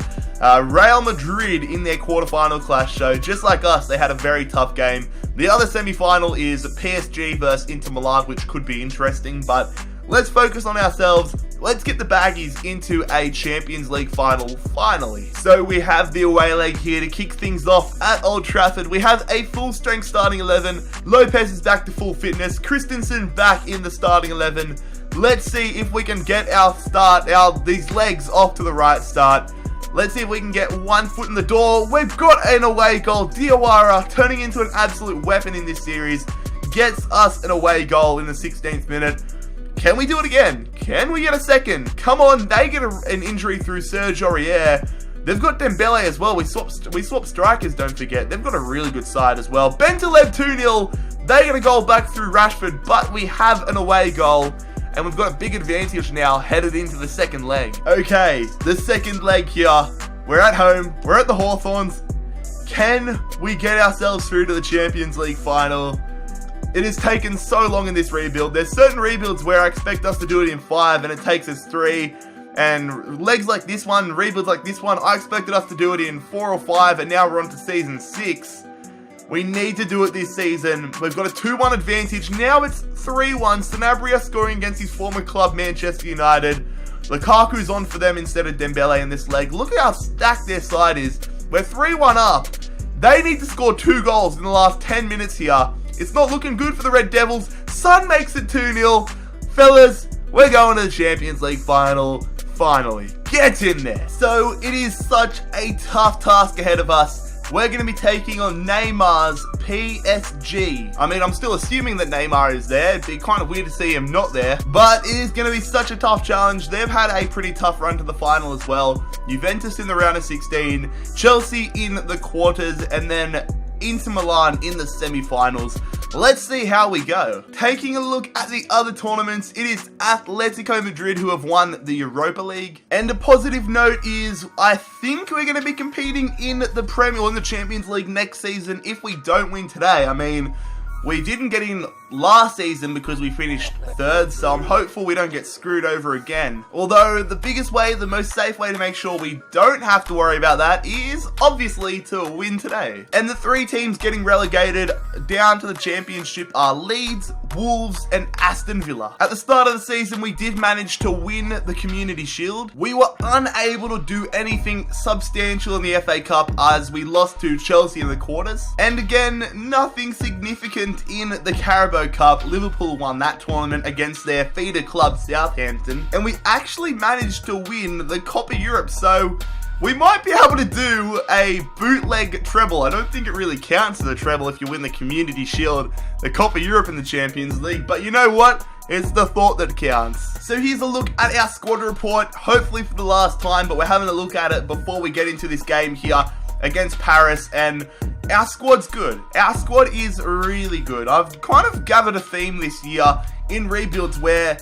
Real Madrid in their quarterfinal clash, so just like us, they had a very tough game. The other semi-final is PSG versus Inter Milan, which could be interesting, but let's focus on ourselves. Let's get the baggies into a Champions League final, finally. So we have the away leg here to kick things off at Old Trafford. We have a full-strength starting 11. Lopez is back to full fitness. Christensen back in the starting 11. Let's see if we can get these legs off to the right start. Let's see if we can get one foot in the door. We've got an away goal. Diawara, turning into an absolute weapon in this series, gets us an away goal in the 16th minute. Can we do it again? Can we get a second? Come on, they get an injury through Serge Aurier. They've got Dembele as well. We swapped strikers, don't forget. They've got a really good side as well. Bentaleb 2-0. They're going to goal back through Rashford, but we have an away goal. And we've got a big advantage now headed into the second leg. Okay, the second leg here. We're at home. We're at the Hawthorns. Can we get ourselves through to the Champions League final? It has taken so long in this rebuild. There's certain rebuilds where I expect us to do it in 5 and it takes us 3. And legs like this one, rebuilds like this one, I expected us to do it in 4 or 5, and now we're on to season 6. We need to do it this season. We've got a 2-1 advantage. Now it's 3-1. Sanabria scoring against his former club, Manchester United. Lukaku's on for them instead of Dembele in this leg. Look at how stacked their side is. We're 3-1 up. They need to score 2 goals in the last 10 minutes here. It's not looking good for the Red Devils. Son makes it 2-0. Fellas, we're going to the Champions League final. Finally, get in there. So it is such a tough task ahead of us. We're going to be taking on Neymar's PSG. I mean, I'm still assuming that Neymar is there. It'd be kind of weird to see him not there. But it is going to be such a tough challenge. They've had a pretty tough run to the final as well. Juventus in the round of 16. Chelsea in the quarters. And then Inter Milan in the semi-finals. Let's see how we go. Taking a look at the other tournaments, it is Atletico Madrid who have won the Europa League. And a positive note is, I think we're going to be competing in the Premier or in the Champions League next season if we don't win today. I mean, we didn't get in last season because we finished 3rd, so I'm hopeful we don't get screwed over again. Although, the biggest way, the most safe way to make sure we don't have to worry about that is, obviously, to win today. And the 3 teams getting relegated down to the championship are Leeds, Wolves, and Aston Villa. At the start of the season, we did manage to win the Community Shield. We were unable to do anything substantial in the FA Cup as we lost to Chelsea in the quarters. And again, nothing significant in the Carabao Cup. Liverpool won that tournament against their feeder club Southampton, and we actually managed to win the Copa Europe, so we might be able to do a bootleg treble. I don't think it really counts as a treble if you win the Community Shield, the Copa Europe, and the Champions League, but you know what? It's the thought that counts. So here's a look at our squad report, hopefully for the last time, but we're having a look at it before we get into this game here against Paris, and our squad's good. Our squad is really good. I've kind of gathered a theme this year in rebuilds where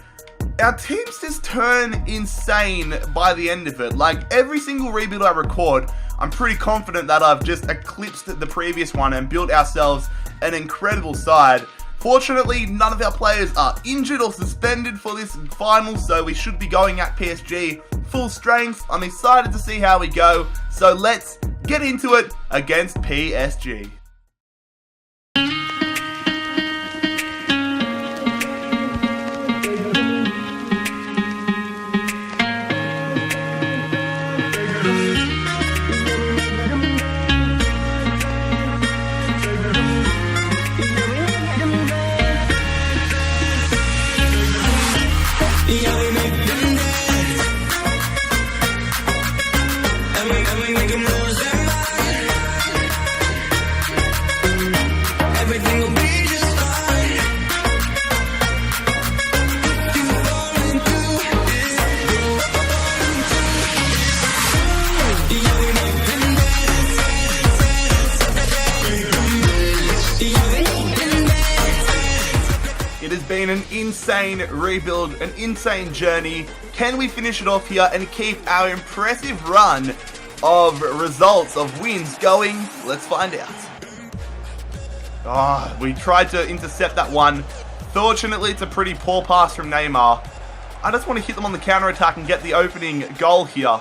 our teams just turn insane by the end of it. Like, every single rebuild I record, I'm pretty confident that I've just eclipsed the previous one and built ourselves an incredible side. Fortunately, none of our players are injured or suspended for this final, so we should be going at PSG full strength. I'm excited to see how we go, so let's get into it against PSG. Been an insane rebuild, an insane journey. Can we finish it off here and keep our impressive run of results, of wins going? Let's find out. We tried to intercept that one. Fortunately, it's a pretty poor pass from Neymar. I just want to hit them on the counter-attack and get the opening goal here.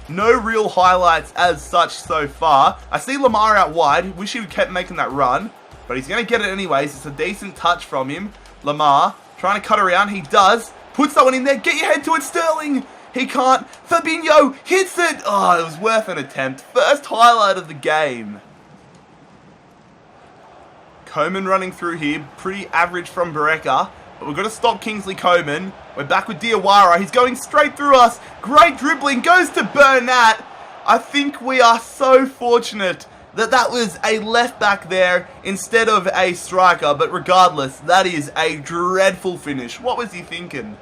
No real highlights as such so far. I see Lamar out wide. Wish he would kept making that run, but he's going to get it anyways. It's a decent touch from him. Lamar, trying to cut around, he does. Puts that one in there, get your head to it, Sterling. He can't. Fabinho hits it. Oh, it was worth an attempt. First highlight of the game. Coman running through here, pretty average from Barreca. But we've got to stop Kingsley Coman. We're back with Diawara, he's going straight through us. Great dribbling, goes to Bernat. I think we are so fortunate that was a left back there instead of a striker, but regardless, that is a dreadful finish. What was he thinking?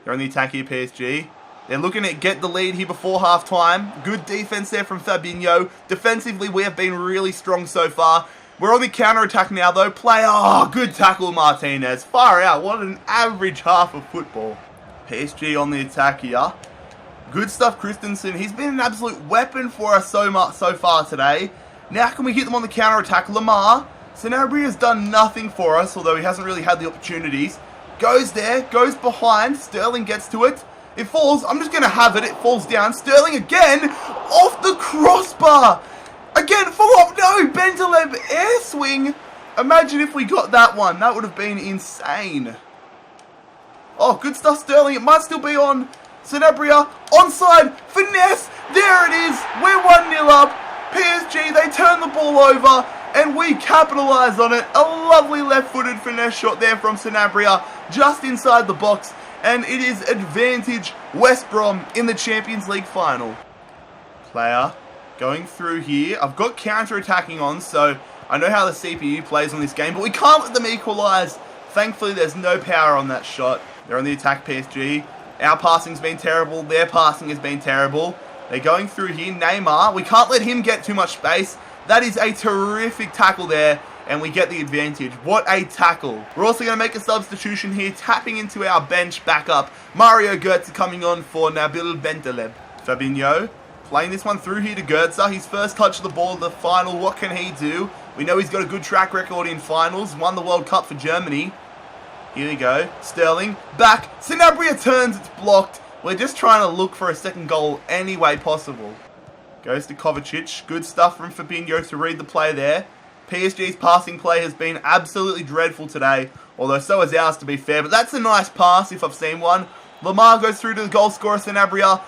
They're on the attack here, PSG. They're looking to get the lead here before half-time. Good defense there from Fabinho. Defensively, we have been really strong so far. We're on the counter-attack now, though. Oh, good tackle, Martinez. Far out. What an average half of football. PSG on the attack here. Good stuff, Christensen. He's been an absolute weapon for us so far today. Now can we hit them on the counter-attack? Lamar. Sanabria has done nothing for us, although he hasn't really had the opportunities. Goes there. Goes behind. Sterling gets to it. It falls. I'm just going to have it. It falls down. Sterling again. Off the crossbar. Again, full off. No, Bentaleb air swing. Imagine if we got that one. That would have been insane. Oh, good stuff, Sterling. It might still be on Sanabria. Onside. Finesse. There it is. We're 1-0 up. PSG, they turn the ball over. And we capitalise on it. A lovely left-footed finesse shot there from Sanabria. Just inside the box. And it is advantage West Brom in the Champions League final. Player going through here. I've got counter-attacking on, so I know how the CPU plays on this game, but we can't let them equalise. Thankfully, there's no power on that shot. They're on the attack, PSG. Our passing's been terrible. Their passing has been terrible. They're going through here. Neymar. We can't let him get too much space. That is a terrific tackle there. And we get the advantage. What a tackle. We're also going to make a substitution here. Tapping into our bench backup. Mario Götze coming on for Nabil Bentaleb. Fabinho playing this one through here to Götze. His first touch of the ball, the final. What can he do? We know he's got a good track record in finals. Won the World Cup for Germany. Here we go. Sterling. Back. Sanabria turns. It's blocked. We're just trying to look for a second goal any way possible. Goes to Kovacic. Good stuff from Fabinho to read the play there. PSG's passing play has been absolutely dreadful today, although so is ours to be fair, but that's a nice pass if I've seen one. Lamar goes through to the goal scorer, Sanabria.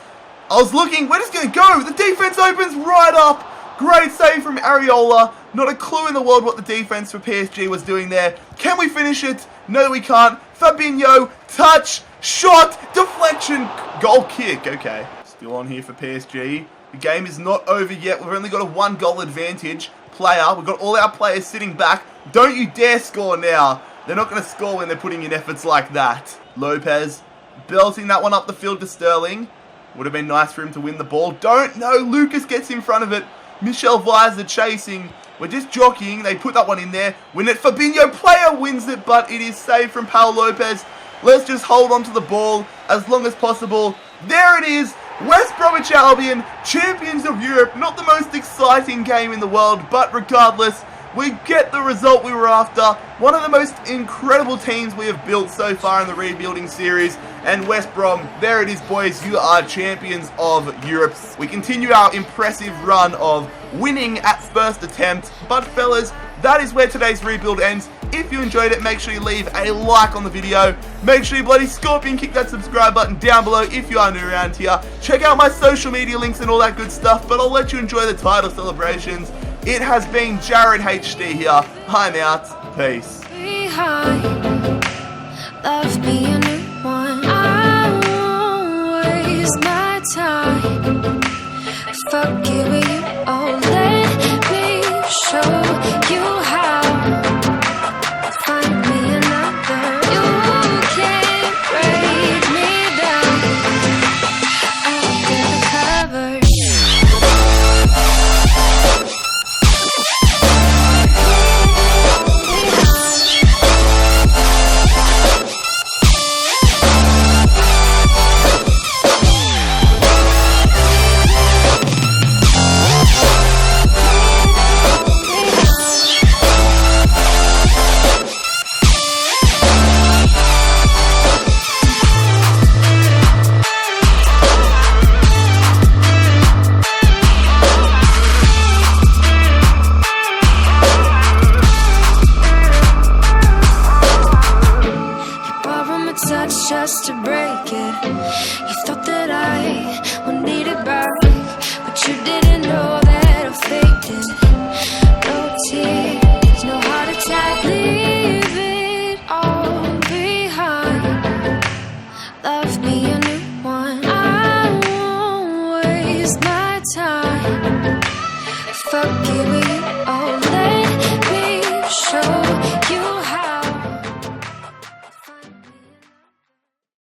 I was looking, we're just going to go. The defense opens right up. Great save from Areola. Not a clue in the world what the defense for PSG was doing there. Can we finish it? No, we can't. Fabinho, touch, shot, deflection, goal kick. Okay, still on here for PSG. The game is not over yet. We've only got a 1-goal advantage. Player, we've got all our players sitting back. Don't you dare score now. They're not going to score when they're putting in efforts like that. Lopez belting that one up the field to Sterling. Would have been nice for him to win the ball. No, Lucas gets in front of it. Michel Weiser chasing. We're just jockeying. They put that one in there. Win it. Fabinho, player wins it, but it is saved from Paul Lopez. Let's just hold on to the ball as long as possible. There it is. West Bromwich Albion, champions of Europe. Not the most exciting game in the world, but regardless, we get the result we were after. One of the most incredible teams we have built so far in the rebuilding series. And West Brom, there it is, boys. You are champions of Europe. We continue our impressive run of winning at first attempt. But fellas, that is where today's rebuild ends. If you enjoyed it, make sure you leave a like on the video. Make sure you bloody scorpion kick that subscribe button down below if you are new around here. Check out my social media links and all that good stuff, but I'll let you enjoy the title celebrations. It has been JarradHD here. I'm out. Peace. Love me a new one. I won't waste my time. Fuck you, oh, let me show